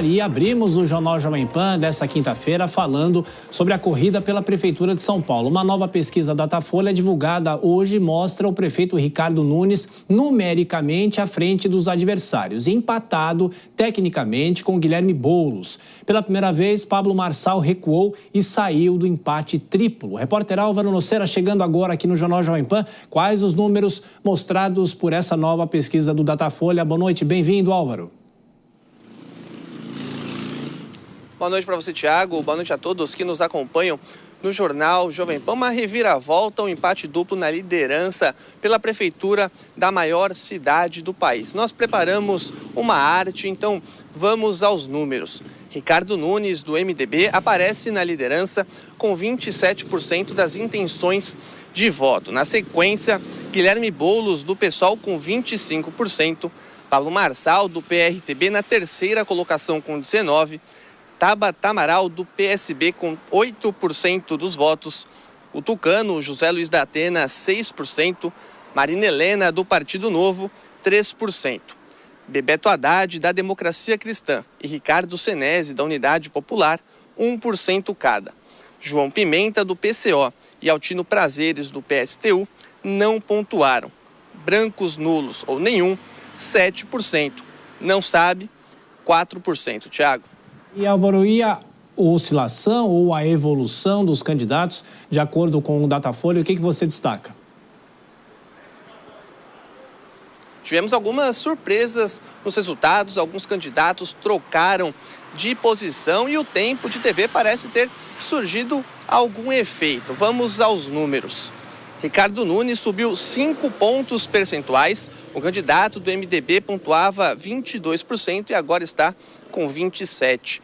E abrimos o Jornal Jovem Pan dessa quinta-feira falando sobre a corrida pela Prefeitura de São Paulo. Uma nova pesquisa Datafolha divulgada hoje mostra o prefeito Ricardo Nunes numericamente à frente dos adversários, empatado tecnicamente com Guilherme Boulos. Pela primeira vez, Pablo Marçal recuou e saiu do empate triplo. O repórter Álvaro Nocera chegando agora aqui no Jornal Jovem Pan. Quais os números mostrados por essa nova pesquisa do Datafolha? Boa noite, bem-vindo, Álvaro. Boa noite para você, Thiago. Boa noite a todos que nos acompanham no Jornal Jovem Pan. Uma reviravolta, um empate duplo na liderança pela prefeitura da maior cidade do país. Nós preparamos uma arte, então vamos aos números. Ricardo Nunes, do MDB, aparece na liderança com 27% das intenções de voto. Na sequência, Guilherme Boulos, do PSOL, com 25%. Pablo Marçal, do PRTB, na terceira colocação com 19%. Tabata Amaral, do PSB, com 8% dos votos. O tucano, José Luiz da Atena, 6%. Marina Helena, do Partido Novo, 3%. Bebeto Haddad, da Democracia Cristã, e Ricardo Senesi, da Unidade Popular, 1% cada. João Pimenta, do PCO, e Altino Prazeres, do PSTU, não pontuaram. Brancos, nulos ou nenhum, 7%. Não sabe, 4%. Thiago. E, Álvaro, e a oscilação ou a evolução dos candidatos de acordo com o Datafolha, o que você destaca? Tivemos algumas surpresas nos resultados, alguns candidatos trocaram de posição e o tempo de TV parece ter surgido algum efeito. Vamos aos números. Ricardo Nunes subiu 5 pontos percentuais, o candidato do MDB pontuava 22% e agora está com 27%.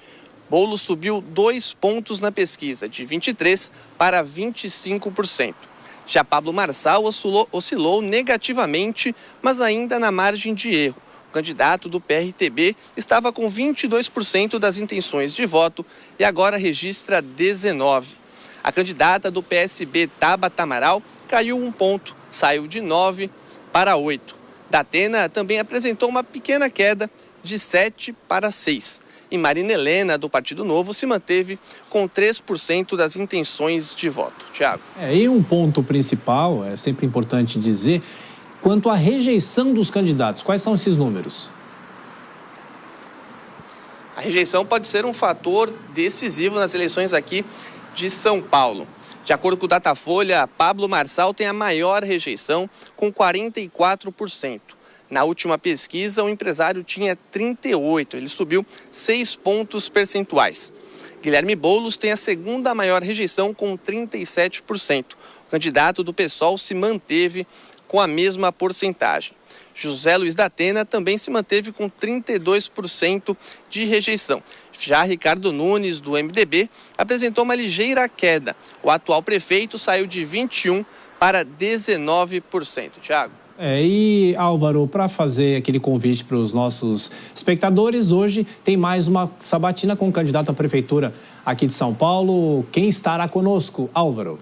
Boulos subiu 2 pontos na pesquisa, de 23% para 25%. Já Pablo Marçal oscilou negativamente, mas ainda na margem de erro. O candidato do PRTB estava com 22% das intenções de voto e agora registra 19%. A candidata do PSB, Tabata Amaral, caiu 1 ponto, saiu de 9% para 8%. Datena também apresentou uma pequena queda de 7% para 6%. E Marina Helena, do Partido Novo, se manteve com 3% das intenções de voto. Thiago. E um ponto principal, é sempre importante dizer, quanto à rejeição dos candidatos, quais são esses números? A rejeição pode ser um fator decisivo nas eleições aqui de São Paulo. De acordo com o Datafolha, Pablo Marçal tem a maior rejeição, com 44%. Na última pesquisa, o empresário tinha 38%, ele subiu 6 pontos percentuais. Guilherme Boulos tem a segunda maior rejeição, com 37%. O candidato do PSOL se manteve com a mesma porcentagem. José Luiz da Atena também se manteve com 32% de rejeição. Já Ricardo Nunes, do MDB, apresentou uma ligeira queda. O atual prefeito saiu de 21% para 19%. Thiago. E, Álvaro, para fazer aquele convite para os nossos espectadores, hoje tem mais uma sabatina com o candidato à prefeitura aqui de São Paulo. Quem estará conosco, Álvaro?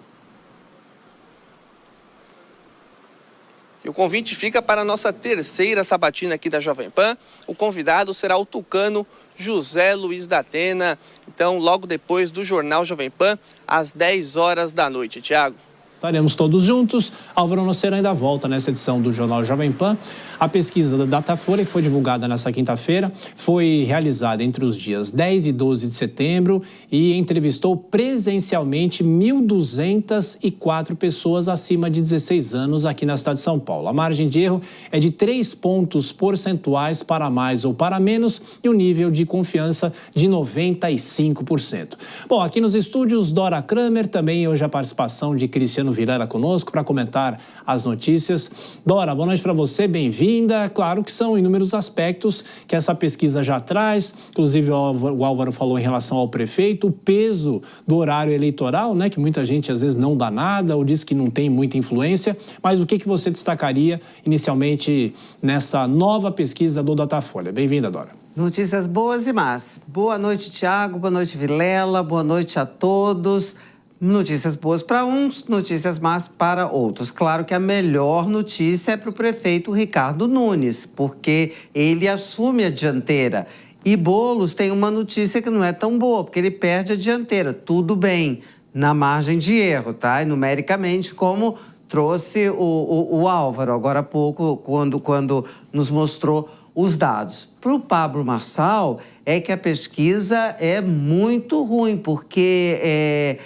E o convite fica para a nossa terceira sabatina aqui da Jovem Pan. O convidado será o tucano José Luiz da Atena. Então, logo depois do Jornal Jovem Pan, às 10 horas da noite. Thiago. Estaremos todos juntos. Álvaro Nocera ainda volta nessa edição do Jornal Jovem Pan. A pesquisa da Datafolha, que foi divulgada nessa quinta-feira, foi realizada entre os dias 10 e 12 de setembro e entrevistou presencialmente 1.204 pessoas acima de 16 anos aqui na cidade de São Paulo. A margem de erro é de 3 pontos percentuais para mais ou para menos e o nível de confiança de 95%. Bom, aqui nos estúdios, Dora Kramer, também hoje a participação de Cristiano Vilela conosco para comentar as notícias. Dora, boa noite para você, bem-vinda. Claro que são inúmeros aspectos que essa pesquisa já traz, inclusive o Álvaro falou em relação ao prefeito, o peso do horário eleitoral, né, que muita gente às vezes não dá nada ou diz que não tem muita influência, mas o que você destacaria inicialmente nessa nova pesquisa do Datafolha? Bem-vinda, Dora. Notícias boas e más. Boa noite, Thiago, boa noite, Vilela, boa noite a todos. Notícias boas para uns, notícias más para outros. Claro que a melhor notícia é para o prefeito Ricardo Nunes, porque ele assume a dianteira. E Boulos tem uma notícia que não é tão boa, porque ele perde a dianteira. Tudo bem, na margem de erro, tá? E numericamente, como trouxe o Álvaro, agora há pouco, quando nos mostrou os dados. Para o Pablo Marçal, é que a pesquisa é muito ruim, porque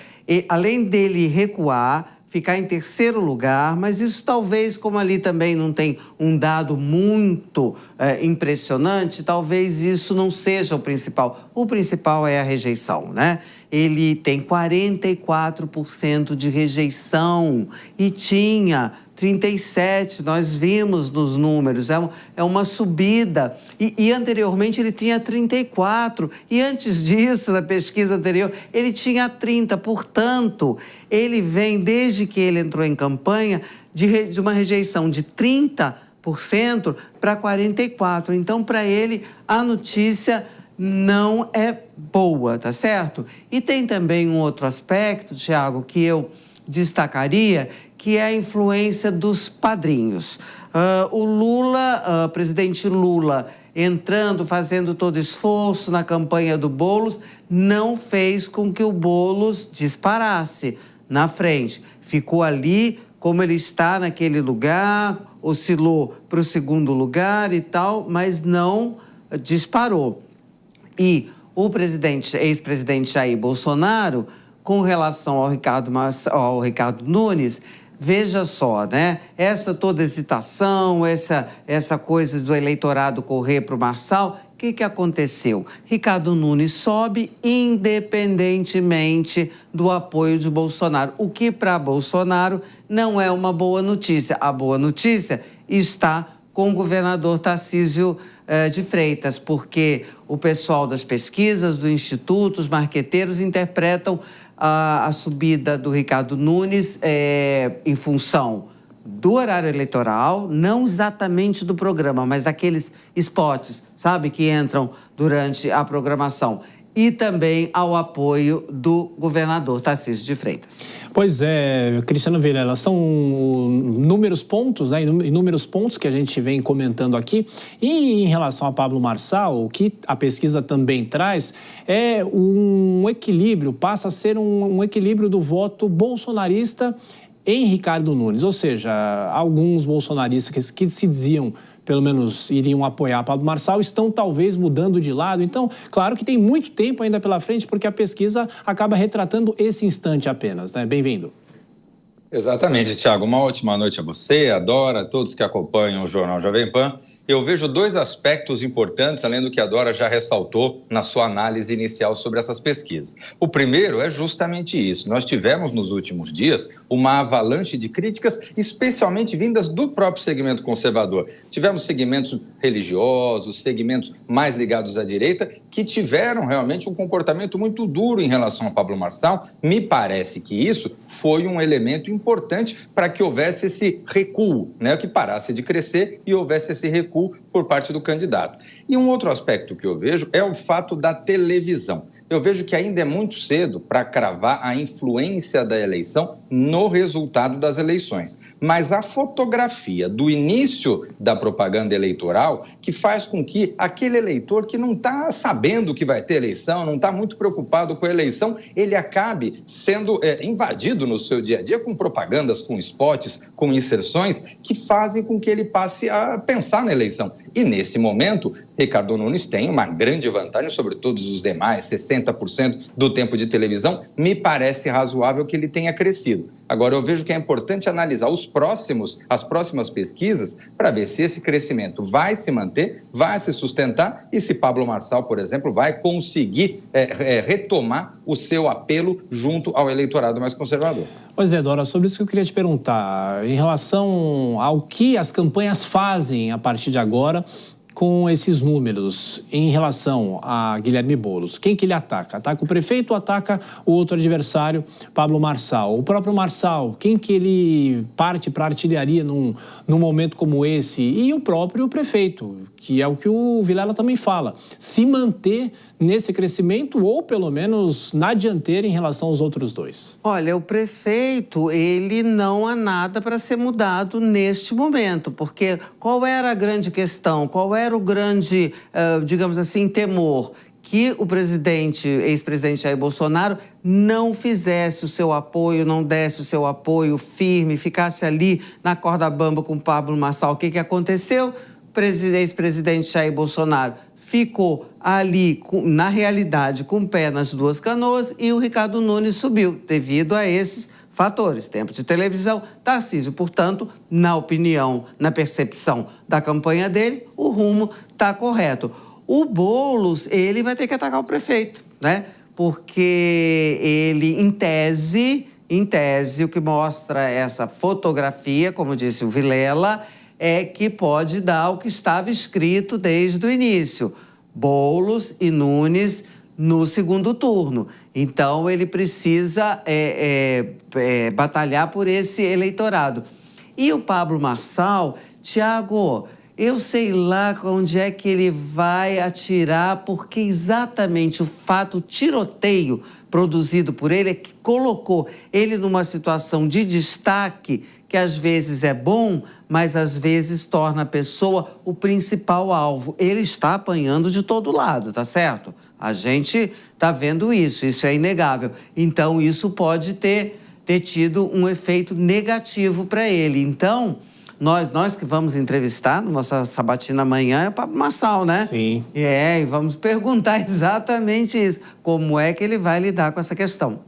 além dele recuar, ficar em terceiro lugar, mas isso talvez, como ali também não tem um dado muito impressionante, talvez isso não seja o principal. O principal é a rejeição, né? Ele tem 44% de rejeição e tinha 37%, nós vimos nos números, é uma subida. E anteriormente ele tinha 34%, e antes disso, na pesquisa anterior, ele tinha 30%. Portanto, ele vem, desde que ele entrou em campanha, de uma rejeição de 30% para 44%. Então, para ele, a notícia não é boa, tá certo? E tem também um outro aspecto, Thiago, que eu destacaria, que é a influência dos padrinhos. O Lula, presidente Lula, entrando, fazendo todo esforço na campanha do Boulos, não fez com que o Boulos disparasse na frente. Ficou ali, como ele está naquele lugar, oscilou para o segundo lugar e tal, mas não disparou. E o ex-presidente Jair Bolsonaro, com relação ao Ricardo Nunes, veja só, né? Toda hesitação, essa coisa do eleitorado correr para o Marçal, o que aconteceu? Ricardo Nunes sobe independentemente do apoio de Bolsonaro, o que para Bolsonaro não é uma boa notícia. A boa notícia está com o governador Tarcísio de Freitas, porque o pessoal das pesquisas, do Instituto, os marqueteiros interpretam a subida do Ricardo Nunes em função do horário eleitoral, não exatamente do programa, mas daqueles spots, sabe, que entram durante a programação, e também ao apoio do governador Tarcísio de Freitas. Pois é, Cristiano Vilela, são inúmeros pontos, né, inúmeros pontos que a gente vem comentando aqui. E em relação a Pablo Marçal, o que a pesquisa também traz é um equilíbrio, passa a ser um equilíbrio do voto bolsonarista em Ricardo Nunes. Ou seja, alguns bolsonaristas que se diziam, pelo menos iriam apoiar Pablo Marçal, estão talvez mudando de lado. Então, claro que tem muito tempo ainda pela frente, porque a pesquisa acaba retratando esse instante apenas, né? Bem-vindo. Exatamente, Thiago. Uma ótima noite a você, a Dora, a todos que acompanham o Jornal Jovem Pan. Eu vejo dois aspectos importantes, além do que a Dora já ressaltou na sua análise inicial sobre essas pesquisas. O primeiro é justamente isso. Nós tivemos nos últimos dias uma avalanche de críticas, especialmente vindas do próprio segmento conservador. Tivemos segmentos religiosos, segmentos mais ligados à direita, que tiveram realmente um comportamento muito duro em relação a Pablo Marçal. Me parece que isso foi um elemento importante para que houvesse esse recuo, né? Que parasse de crescer e houvesse esse recuo por parte do candidato. E um outro aspecto que eu vejo é o fato da televisão. Eu vejo que ainda é muito cedo para cravar a influência da eleição no resultado das eleições. Mas a fotografia do início da propaganda eleitoral, que faz com que aquele eleitor que não está sabendo que vai ter eleição, não está muito preocupado com a eleição, ele acabe sendo invadido no seu dia a dia com propagandas, com spots, com inserções que fazem com que ele passe a pensar na eleição. E nesse momento, Ricardo Nunes tem uma grande vantagem sobre todos os demais, 60% do tempo de televisão, me parece razoável que ele tenha crescido. Agora, eu vejo que é importante analisar as próximas pesquisas para ver se esse crescimento vai se manter, vai se sustentar e se Pablo Marçal, por exemplo, vai conseguir retomar o seu apelo junto ao eleitorado mais conservador. Pois é, Dora, sobre isso que eu queria te perguntar, em relação ao que as campanhas fazem a partir de agora com esses números em relação a Guilherme Boulos. Quem que ele ataca? Ataca o prefeito ou ataca o outro adversário, Pablo Marçal? O próprio Marçal, quem que ele parte para artilharia num momento como esse? E o próprio prefeito, que é o que o Vilela também fala. Se manter nesse crescimento ou, pelo menos, na dianteira em relação aos outros dois. Olha, o prefeito, ele não há nada para ser mudado neste momento, porque qual era a grande questão? Qual era era o grande, digamos assim, temor? Que o ex-presidente Jair Bolsonaro não fizesse o seu apoio, não desse o seu apoio firme, ficasse ali na corda bamba com o Pablo Marçal. O que aconteceu? O ex-presidente Jair Bolsonaro ficou ali, na realidade, com o pé nas duas canoas, e o Ricardo Nunes subiu, devido a esses fatores. Tempo de televisão, Tarcísio, portanto, na opinião, na percepção da campanha dele, o rumo está correto. O Boulos, ele vai ter que atacar o prefeito, né? Porque ele, em tese, o que mostra essa fotografia, como disse o Vilela, é que pode dar o que estava escrito desde o início. Boulos e Nunes no segundo turno. Então, ele precisa batalhar por esse eleitorado. E o Pablo Marçal, Tiago, eu sei lá onde é que ele vai atirar, porque exatamente o tiroteio produzido por ele é que colocou ele numa situação de destaque que às vezes é bom, mas às vezes torna a pessoa o principal alvo. Ele está apanhando de todo lado, tá certo? A gente está vendo isso é inegável. Então, isso pode ter tido um efeito negativo para ele. Então, nós que vamos entrevistar na nossa sabatina amanhã é o Pablo Marçal, né? Sim. E vamos perguntar exatamente isso. Como é que ele vai lidar com essa questão?